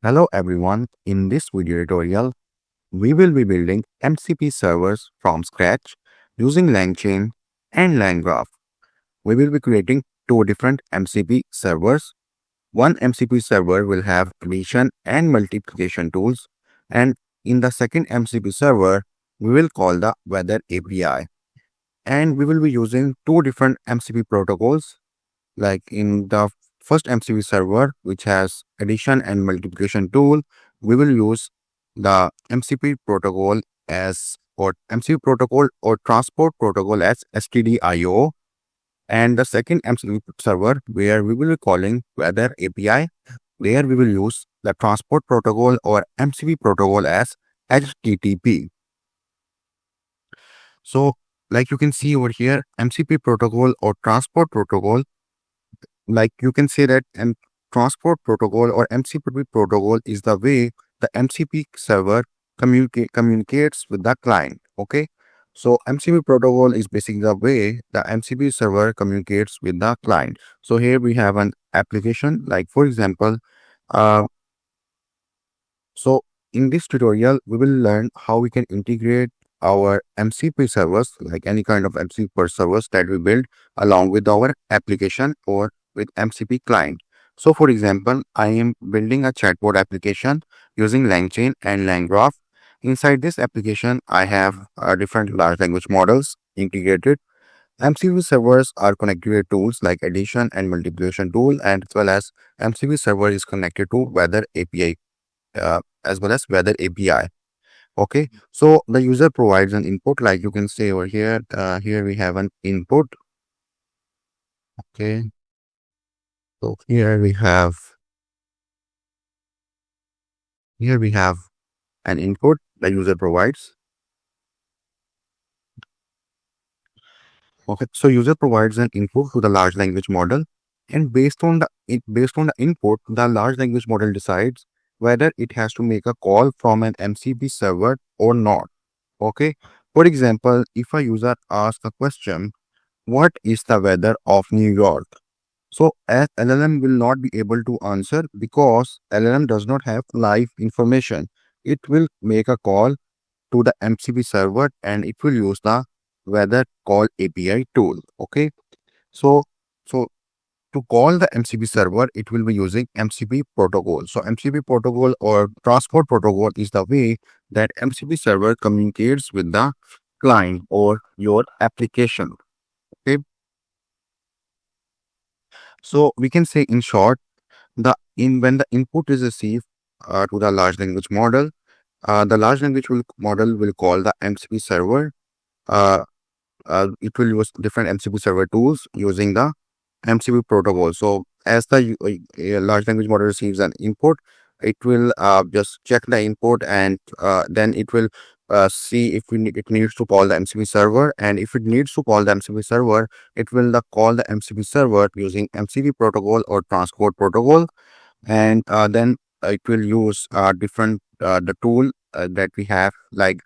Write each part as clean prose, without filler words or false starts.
Hello everyone, in this video tutorial, we will be building MCP servers from scratch using LangChain and LangGraph. We will be creating two different MCP servers. One MCP server will have addition and multiplication tools, and in the second MCP server, we will call the weather API. And we will be using two different MCP protocols. Like in the first MCP server, which has addition and multiplication tool, we will use the MCP protocol as or MCP protocol or transport protocol as Stdio. And the second MCP server, where we will be calling weather API, there we will use the transport protocol or MCP protocol as HTTP. So, like you can see over here, MCP protocol or transport protocol, like you can say that transport protocol or MCP protocol is the way the MCP server communicates with the client. Okay, so MCP protocol is basically the way the MCP server communicates with the client. So here we have an application, like for example, uh, so in this tutorial we will learn how we can integrate our MCP servers, like any kind of MCP servers that we build along with our application or with MCP client. So for example, I am building a chatbot application using LangChain and LangGraph. Inside this application, I have different large language models integrated. MCP servers are connected to tools like addition and multiplication tool, and as well as MCP server is connected to weather API, as well as weather API. Okay, so the user provides an input, like you can say over here. Here we have an input. Okay, so here we have an input the user provides. Okay, so user provides an input to the large language model, and based on the input, the large language model decides whether it has to make a call from an MCP server or not. Okay, for example, if a user asks a question, "What is the weather of New York?" So as LLM will not be able to answer because LLM does not have live information. It will make a call to the MCP server and it will use the weather call API tool. Okay. So so to call the MCP server, it will be using MCP protocol. So MCP protocol or transport protocol is the way that MCP server communicates with the client or your application. Okay. So we can say in short, when the input is received to the large language model, the large language model will call the MCP server. Uh, it will use different MCP server tools using the MCP protocol. So as the large language model receives an input, it will just check the input and then it will see if it needs to call the MCP server. And if it needs to call the MCP server, it will call the MCP server using MCP protocol or transport protocol. And then it will use different the tool that we have, like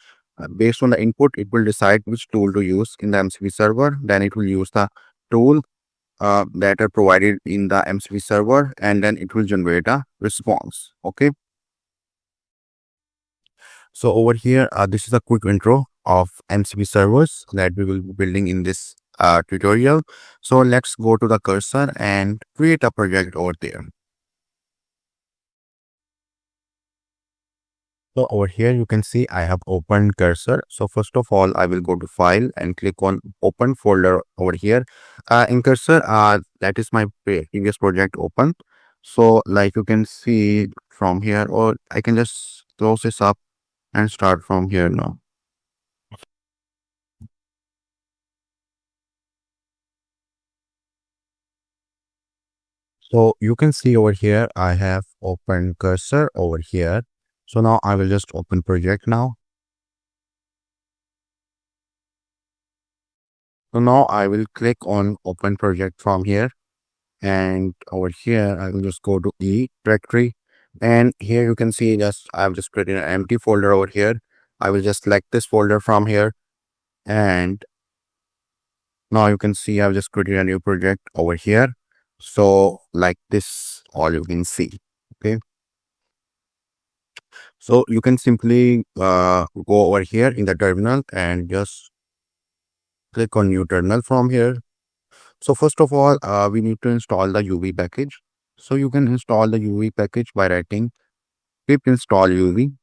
based on the input, it will decide which tool to use in the MCP server. Then it will use the tool that are provided in the MCP server, and then it will generate a response. Okay. So over here, this is a quick intro of MCP servers that we will be building in this tutorial. So let's go to the cursor and create a project over there. So over here, you can see I have opened cursor. So first of all, I will go to file and click on open folder over here. In cursor, that is my previous project open. So like you can see from here, or I can just close this up and start from here now. So you can see over here, I have opened cursor over here. So now I will just open project now. So now I will click on open project from here. And over here, I will just go to E directory. And here you can see I've just created an empty folder over here. I will just select this folder from here. And now you can see I've just created a new project over here. So like this, all you can see. Okay. So you can simply go over here in the terminal and just click on new terminal from here. So first of all, we need to install the UV package. So you can install the UV package by writing pip install UV.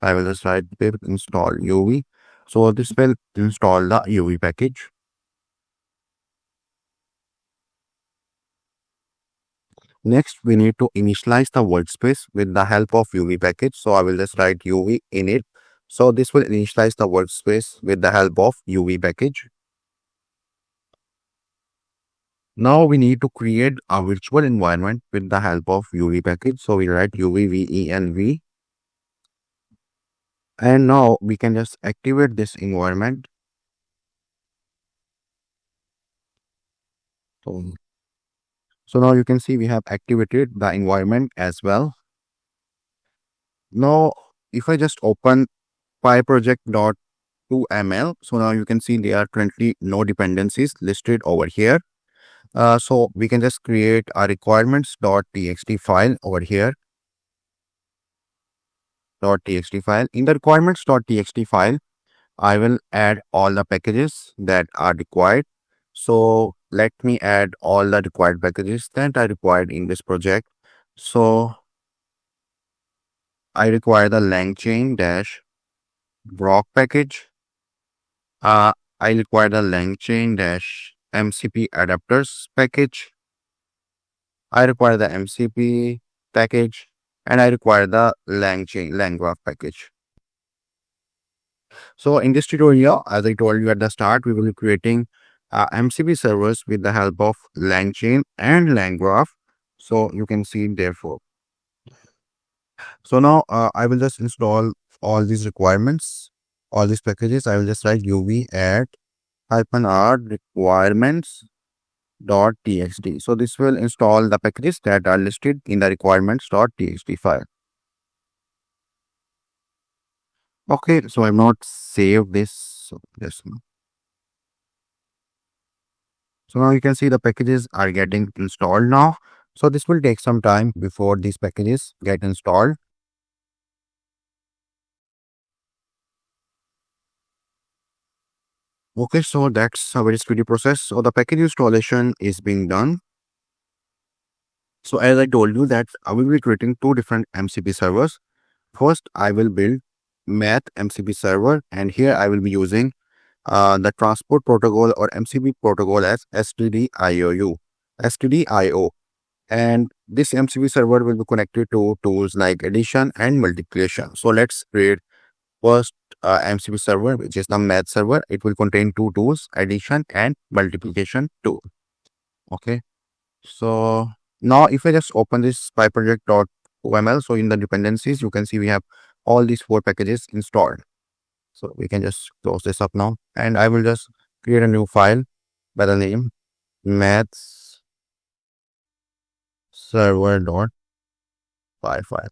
I will just write pip install UV. So this will install the UV package. Next, we need to initialize the workspace with the help of UV package. So I will just write UV init. So this will initialize the workspace with the help of UV package. Now we need to create a virtual environment with the help of UV package. So we write UV and now we can just activate this environment. So now you can see we have activated the environment as well. Now if I just open pyproject.2ml, so now you can see there are currently no dependencies listed over here. So we can just create a requirements.txt file over here. .txt file. In the requirements.txt file, I will add all the packages that are required. So let me add all the required packages that are required in this project. So I require the LangChain dash Grok package. I require the LangChain dash MCP adapters package. I require the MCP package, and I require the LangChain LangGraph package. So in this tutorial, as I told you at the start, we will be creating MCP servers with the help of LangChain and LangGraph. So you can see therefore. So now I will just install all these requirements, all these packages. I will just write uv add -r requirements dot txt. So this will install the packages that are listed in the requirements dot txt file. Okay, so I've not saved this. So now you can see the packages are getting installed now. So this will take some time before these packages get installed. Okay, so that's a very speedy process. So the package installation is being done. So as I told you that I will be creating two different MCP servers. First, I will build math MCP server, and here I will be using the transport protocol or MCP protocol as STDIO. And this MCP server will be connected to tools like addition and multiplication. So let's create first MCP server, which is the math server. It will contain two tools, addition and multiplication tool. Okay. So now if I just open this pyproject.oml, so in the dependencies, you can see we have all these four packages installed. So we can just close this up now, and I will just create a new file by the name maths server.py file.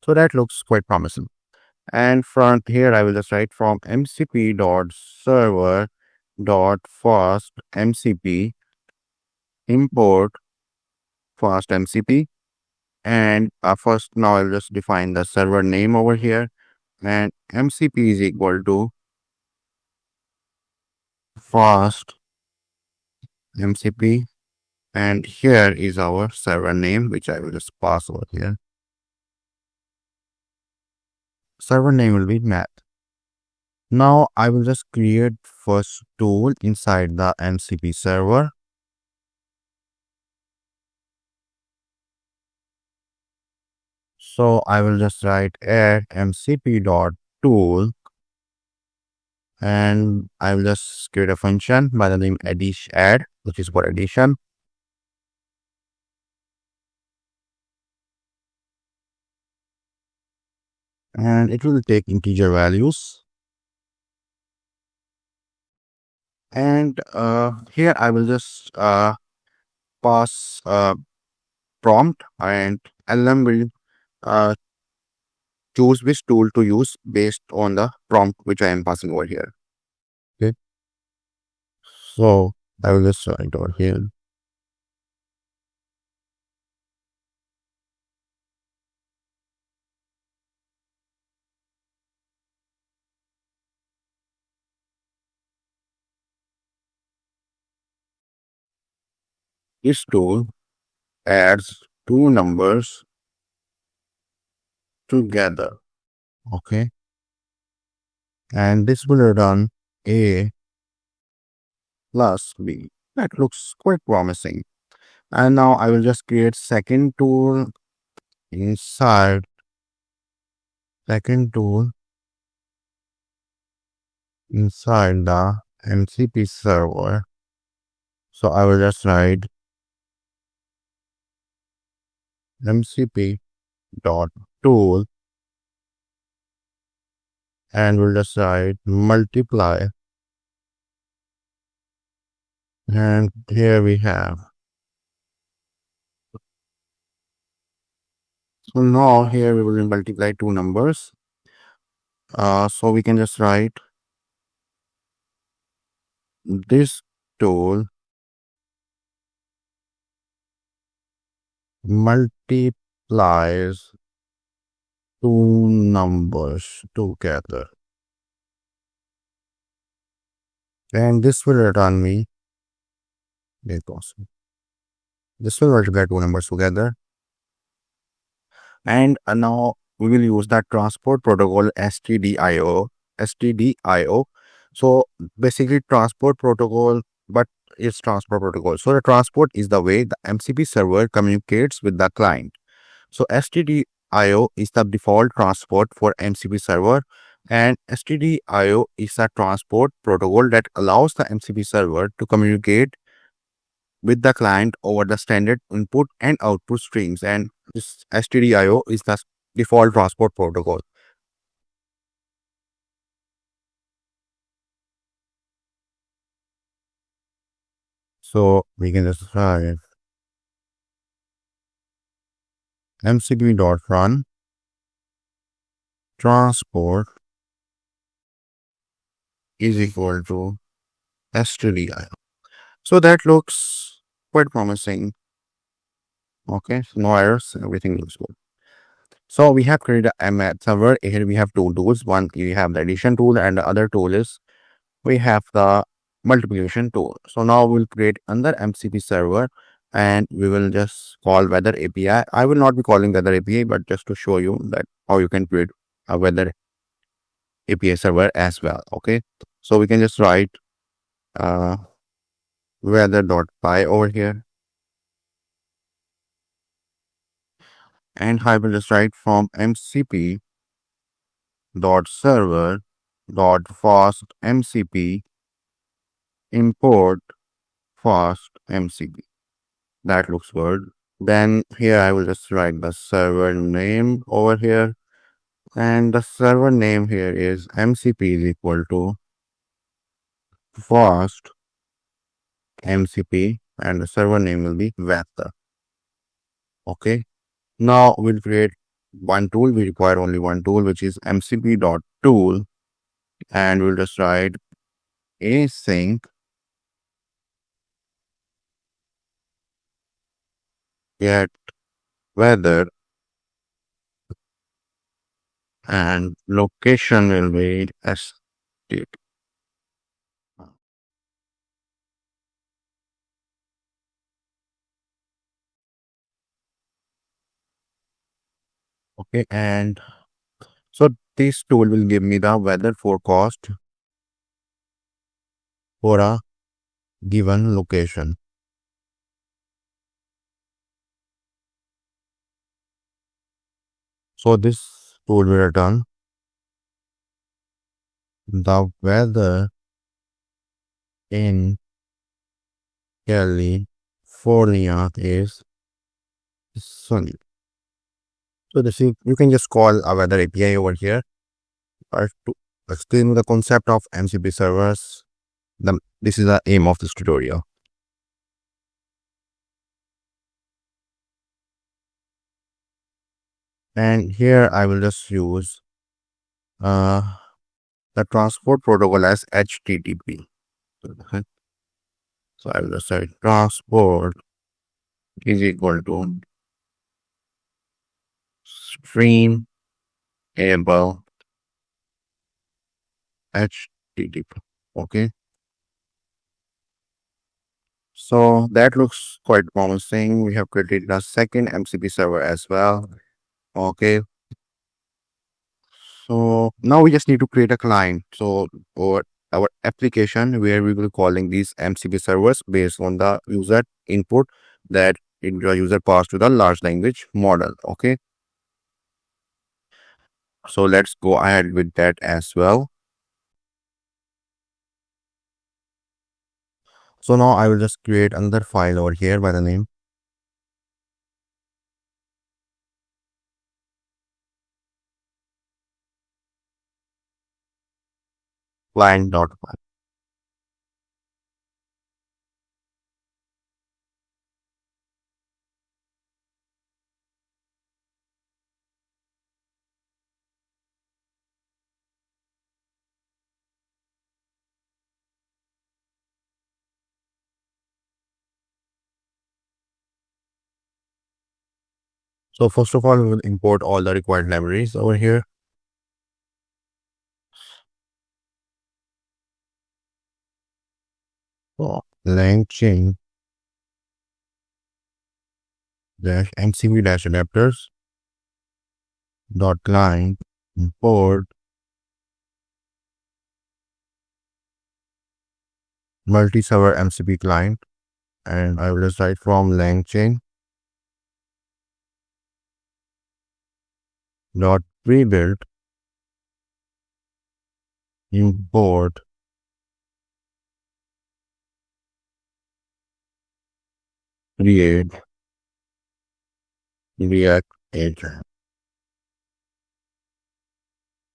So that looks quite promising. And from here, I will just write from mcp.server.fast mcp import fast mcp. And first, now I'll just define the server name over here, and mcp is equal to fast mcp, and here is our server name, which I will just pass over here. Server name will be math. Now I will just create first tool inside the MCP server. So I will just write add mcp.tool, and I will just create a function by the name add, which is for addition. And it will take integer values. And here I will just pass prompt, and LM will choose which tool to use based on the prompt which I am passing over here. Okay. So I will just write over here. This tool adds two numbers together. Okay. And this will return A plus B. That looks quite promising. And now I will just create second tool inside second tool inside the MCP server. So I will just write MCP dot tool and we'll just write multiply. And here we have. So now here we will multiply two numbers. So we can just write this tool multiplies two numbers together. And this will return me. This will multiply two numbers together. And now we will use that transport protocol STDIO. So basically transport protocol, but it's transport protocol. So the transport is the way the MCP server communicates with the client. So STDIO is the default transport for MCP server, and STDIO is a transport protocol that allows the MCP server to communicate with the client over the standard input and output streams. And this STDIO is the default transport protocol. So we can just try mcp.run transport is equal to STDIO. So that looks quite promising. Okay, so no errors, everything looks good. So we have created a MAT server. Here we have two tools. One, we have the addition tool, and the other tool is we have the multiplication tool. So now we'll create another MCP server and we will just call weather API. I will not be calling weather API, but just to show you that how you can create a weather API server as well. Okay, so we can just write weather.py over here, and I will just write from MCP dot server dot fast MCP import fast MCP. That looks good. Then here I will just write the server name over here, and the server name here is MCP is equal to fast MCP, and the server name will be weather. Okay. Now we'll create one tool. We require only one tool, which is mcp.tool, and we'll just write async get weather, and location will be state. Okay, and so this tool will give me the weather forecast for a given location. So this tool will return the weather in California is sunny. So this is, you can just call a weather API over here. But to explain the concept of MCP servers, this is the aim of this tutorial. And here I will just use the transport protocol as HTTP. So I will just say transport is equal to stream able HTTP. Okay. So that looks quite promising. We have created a second MCP server as well. Okay. So now we just need to create a client. So our application where we will calling these MCP servers based on the user input that the user passed to the large language model. Okay. So let's go ahead with that as well. So now I will just create another file over here by the name client.py. So first of all, we will import all the required libraries over here. So LangChain dash MCP dash adapters dot client import multi-server MCP client, and I will just write from LangChain dot pre-built import create React agent.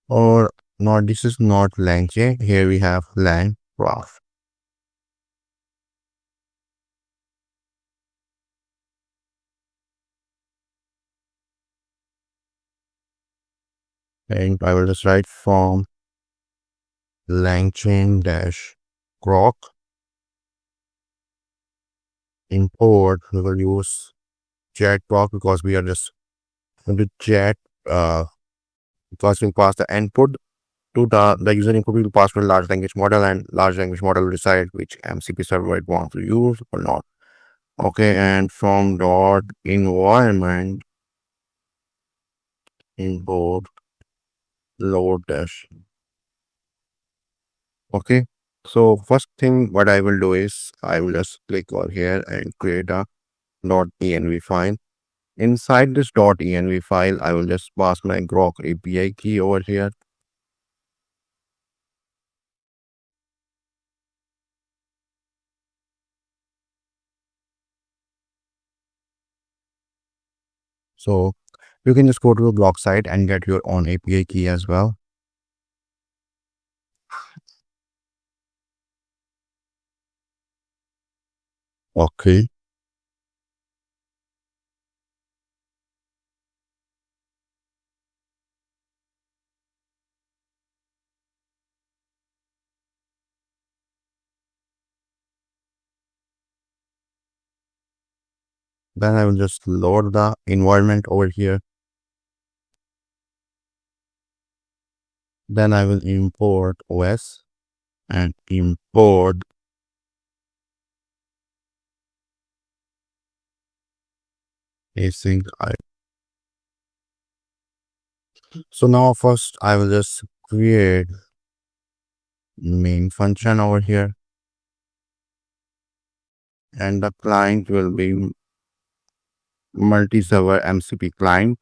Or not, this is not LangChain. Here we have LangGraph. And I will just write from LangChain dash grok import. We will use chat grok because we are just going to chat because we pass the input to the user input will pass to the large language model, and large language model will decide which MCP server it wants to use or not. Okay, and from dot environment import load dash. Okay, so first thing what I will do is I will just click over here and create a .env file. Inside this .env file, I will just pass my grok API key over here. So you can just go to the blog site and get your own API key as well. Okay. Then I will just load the environment over here. Then I will import OS and import async. So now first I will just create main function over here, and the client will be multi-server MCP client.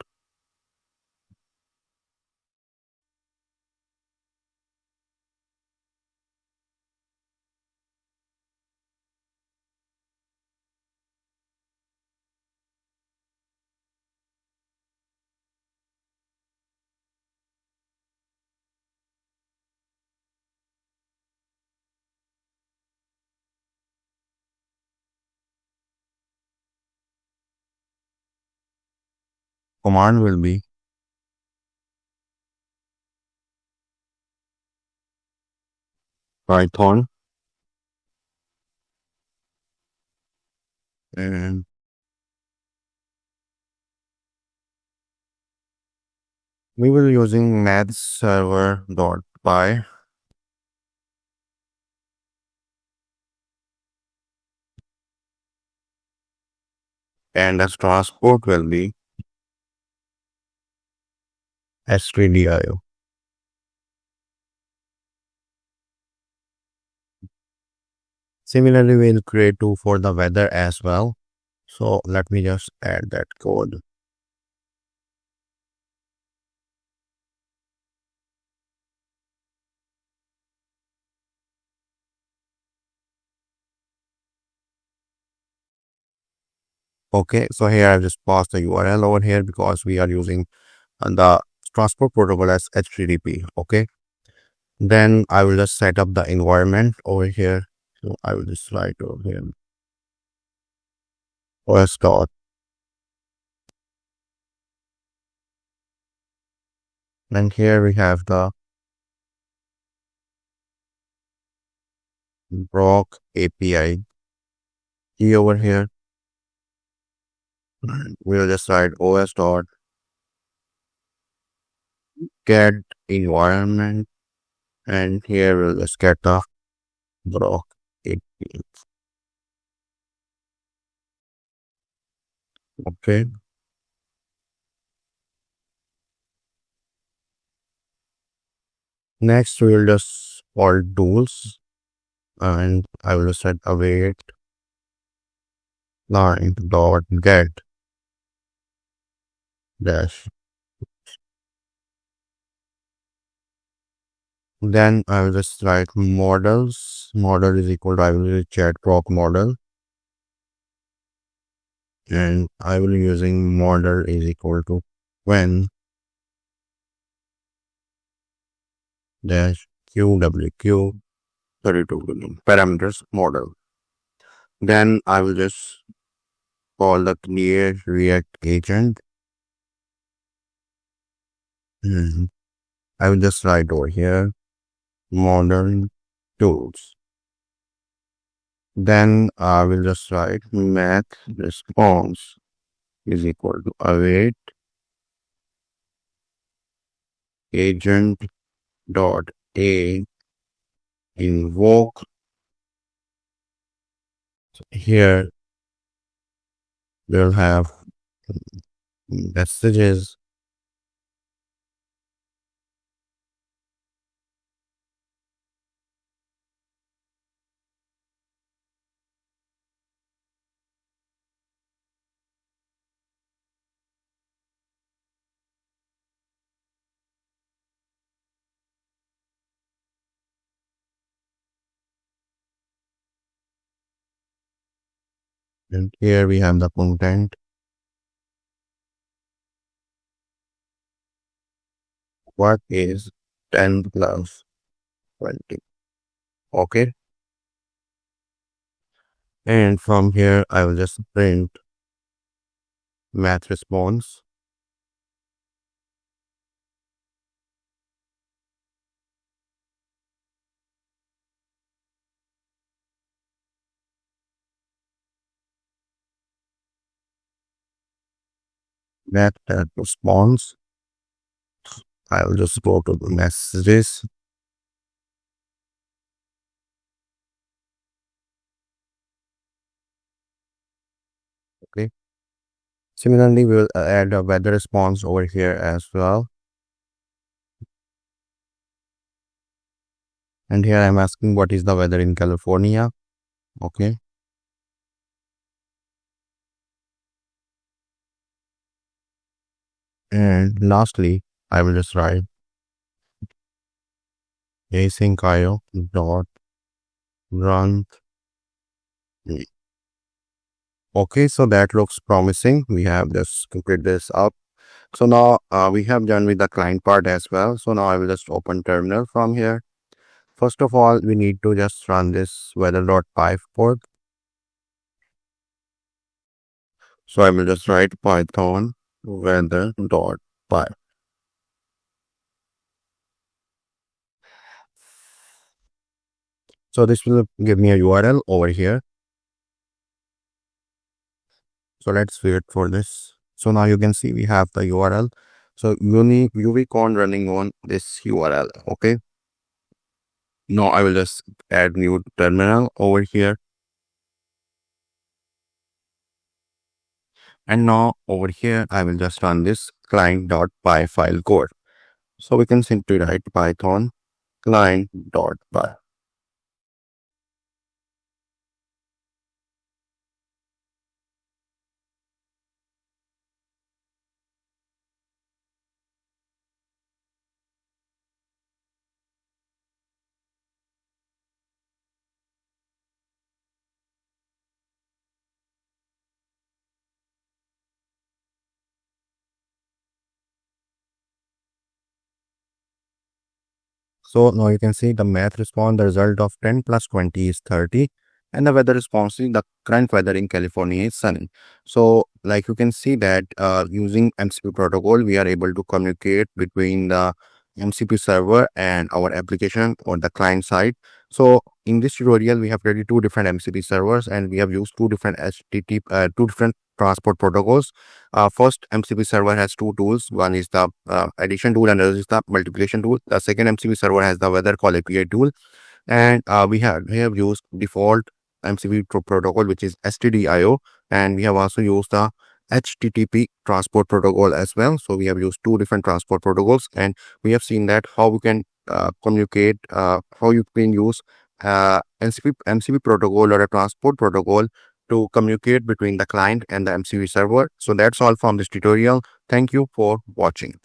Command will be Python, and we will using mathserver.py. and the transport will be Stdio. Similarly, we'll create two for the weather as well. So let me just add that code. Okay, so here I've just passed the URL over here because we are using the transport protocol as HTTP. Okay, then I will just set up the environment over here. So I will just write over here OS dot. And here we have the Grok API key over here. We'll just write OS dot get environment, and here we'll just get the Grok API. Okay. Next, we'll just call tools, and I will set await line dot get dash. Then I will just write models. Model is equal to, I will chat Grok model, and I will be using model is equal to when dash QWQ 32 parameters model. Then I will just call the create React agent. I will just write over here modern tools. Then I will just write math response is equal to await agent dot a invoke. Here we'll have messages. And here we have the content. What is 10 plus 20? Okay. And from here, I will just print math response. Math response. I will just go to the messages. Okay. Similarly, we will add a weather response over here as well. And here I'm asking what is the weather in California. Okay. And lastly, I will just write async IO dot run. Okay, so that looks promising. We have just completed this up. So now we have done with the client part as well. So now I will just open terminal from here. First of all, we need to just run this weather.py code. So I will just write Python weather.py. So this will give me a URL over here. So let's wait for this. So now you can see we have the URL. So UVCon running on this URL. Okay. Now I will just add new terminal over here. And now over here, I will just run this client.py file code. So we can simply write Python client.py. So now you can see the math response, the result of 10 plus 20 is 30. And the weather response is the current weather in California is sunny. So like you can see that using MCP protocol, we are able to communicate between the MCP server and our application on the client side. So in this tutorial, we have created two different MCP servers and we have used two different HTTP, two different transport protocols. First MCP server has two tools. One is the addition tool and another is the multiplication tool. The second MCP server has the weather call API tool. And we have used default MCP protocol, which is Stdio, and we have also used the HTTP transport protocol as well. So we have used two different transport protocols, and we have seen that how we can communicate, how you can use MCP protocol or a transport protocol to communicate between the client and the MCP server. So that's all from this tutorial. Thank you for watching.